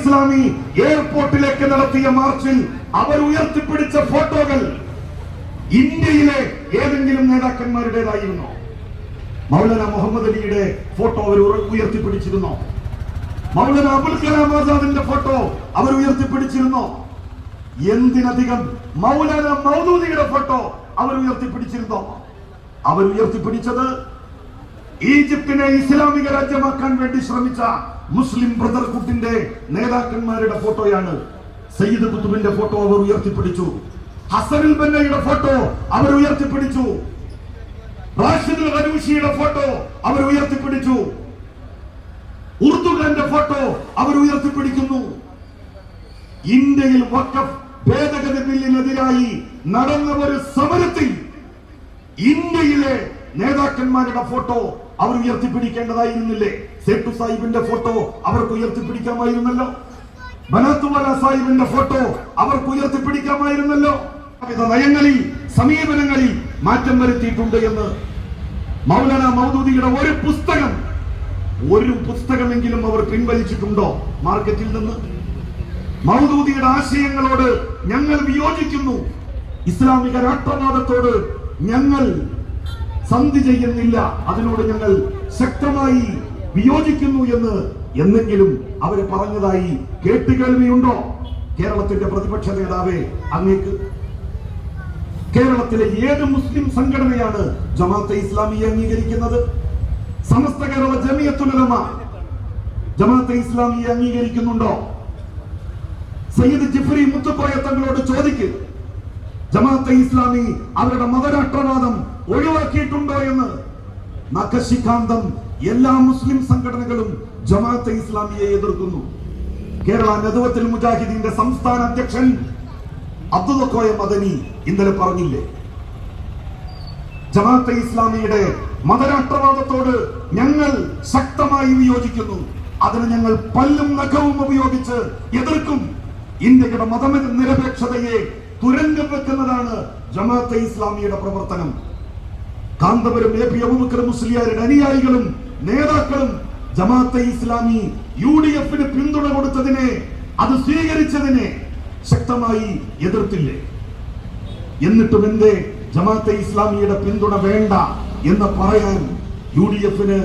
ഇസ്ലാമി എയർപോർട്ടിലേക്ക് നടത്തിയ മാർച്ചിൽ അവർ ഉയർത്തിപ്പിടിച്ച ഫോട്ടോകൾ ഇന്ത്യയിലെ ഏതെങ്കിലും നേതാക്കന്മാരുടേതായിരുന്നോ? മൗലാന മുഹമ്മദ് അലിയുടെ ഫോട്ടോ അവർ ഉയർത്തിപ്പിടിച്ചിരുന്നോ? മൗലാന അബുൽ കലാം ആസാദിന്റെ ഫോട്ടോ അവർ ഉയർത്തിപ്പിടിച്ചിരുന്നോ? എന്തിനധികം മൗലാന മൗദൂദിയുടെ ഫോട്ടോ അവർ ഉയർത്തിപ്പിടിച്ചിരുന്നോ? അവർ ഉയർത്തിപ്പിടിച്ചത് ഈജിപ്തിനെ ഇസ്ലാമിക രാജ്യമാക്കാൻ വേണ്ടി ശ്രമിച്ച മുസ്ലിം ബ്രദർഹുഡിന്റെ നേതാക്കന്മാരുടെ ഫോട്ടോയാണ്. സയ്യിദ് കുത്തുബിന്റെ ഫോട്ടോ അവർ ഉയർത്തിപ്പിടിച്ചു. ഹസനുൽ ബന്നയുടെ ഫോട്ടോ അവർ ഉയർത്തിപ്പിടിച്ചു. റാഷിദുൽ ഖനൂഷിയുടെ ഫോട്ടോ അവർ ഉയർത്തിപ്പിടിച്ചു. ഉർദുഖാന്റെ ഫോട്ടോ അവർ ഉയർത്തിപ്പിടിക്കുന്നു. ഇന്ത്യയിൽ വഖഫ് ഭേദഗതി ബില്ലിനെതിരായി നടന്ന ഒരു സമരത്തിൽ ഇന്ത്യയിലെ നേതാക്കന്മാരുടെ ഫോട്ടോ അവർ ഉയർത്തിപ്പിടിക്കേണ്ടതായിരുന്നില്ലേ? സേട്ടു സാഹിബിന്റെ ഫോട്ടോ അവർക്ക് ഉയർത്തിപ്പിടിക്കാമായിരുന്നല്ലോ. ബനാത്തുവാല സാഹിബിന്റെ ഫോട്ടോ അവർക്ക് ഉയർത്തിപ്പിടിക്കാമായിരുന്നല്ലോ. നയങ്ങളിൽ സമീപനങ്ങളിൽ മാറ്റം വരുത്തിയിട്ടുണ്ട് എന്ന് മൗലാന മൗദൂദിയുടെ ഒരു പുസ്തകമെങ്കിലും അവർ പിൻവലിച്ചിട്ടുണ്ടോ മാർക്കറ്റിൽ നിന്ന്? മൗദൂദിയുടെ ആശയങ്ങളോട് ഞങ്ങൾ വിയോജിക്കുന്നു, ഇസ്ലാമിക രാഷ്ട്രവാദത്തോട് ഞങ്ങൾ സന്ധി ചെയ്യുന്നില്ല, അതിനോട് ഞങ്ങൾ ശക്തമായി വിയോജിക്കുന്നു എന്ന് എന്നെങ്കിലും അവര് പറഞ്ഞതായി കേട്ടുകേൾവിയുണ്ടോ? കേരളത്തിന്റെ പ്രതിപക്ഷ നേതാവേ, അങ്ങേക്ക് കേരളത്തിലെ ഏത് മുസ്ലിം സംഘടനയാണ് ജമാഅത്തെ ഇസ്ലാമിയെ അംഗീകരിക്കുന്നത്? സമസ്ത കേരള ജമിയത്തുൽ ഉലമ ജമാഅത്തെ ഇസ്ലാമിയെ അംഗീകരിക്കുന്നുണ്ടോ? സയ്യിദ് ജിഫ്രി മുത്തുക്കോയ തങ്ങളോട് ചോദിക്ക്, ജമാഅത്തെ ഇസ്ലാമി അവരുടെ മതരാഷ്ട്രവാദം ഒഴിവാക്കിയിട്ടുണ്ടോ എന്ന്. നഖശിഖാന്തം എല്ലാ മുസ്ലിം സംഘടനകളും ജമാഅത്തെ ഇസ്ലാമിയെ എതിർക്കുന്നു. കേരള നദ്വത്തുൽ മുജാഹിദീന്റെ സംസ്ഥാന അധ്യക്ഷൻ അബ്ദുൽ കോയ മദനി ഇന്നലെ പറഞ്ഞില്ലേ, ജമാഅത്തെ ഇസ്ലാമിയുടെ മതരാഷ്ട്രവാദത്തോട് ഞങ്ങൾ ശക്തമായി വിയോജിക്കുന്നു, അതിന് ഞങ്ങൾ പല്ലും നഖവും ഉപയോഗിച്ച് എതിർക്കും. ഇന്ത്യയുടെ മതനിരപേക്ഷതയെ തുരങ്കം വെക്കുന്നതാണ് ജമാഅത്തെ ഇസ്ലാമിയുടെ പ്രവർത്തനം. കാന്തപുരം എ പി അബൂബക്കർ മുസ്ലിയാരുടെ അനുയായികളും നേതാക്കളും ജമാഅത്തെ ഇസ്ലാമി UDF-ന് പിന്തുണ കൊടുത്തതിനെ, അത് സ്വീകരിച്ചതിനെ ശക്തമായി എതിർത്തില്ലേ? എന്നിട്ടും എന്തേ ജമാഅത്തെ ഇസ്ലാമിയുടെ പിന്തുണ വേണ്ട എന്ന് പറയാൻ UDF-ന്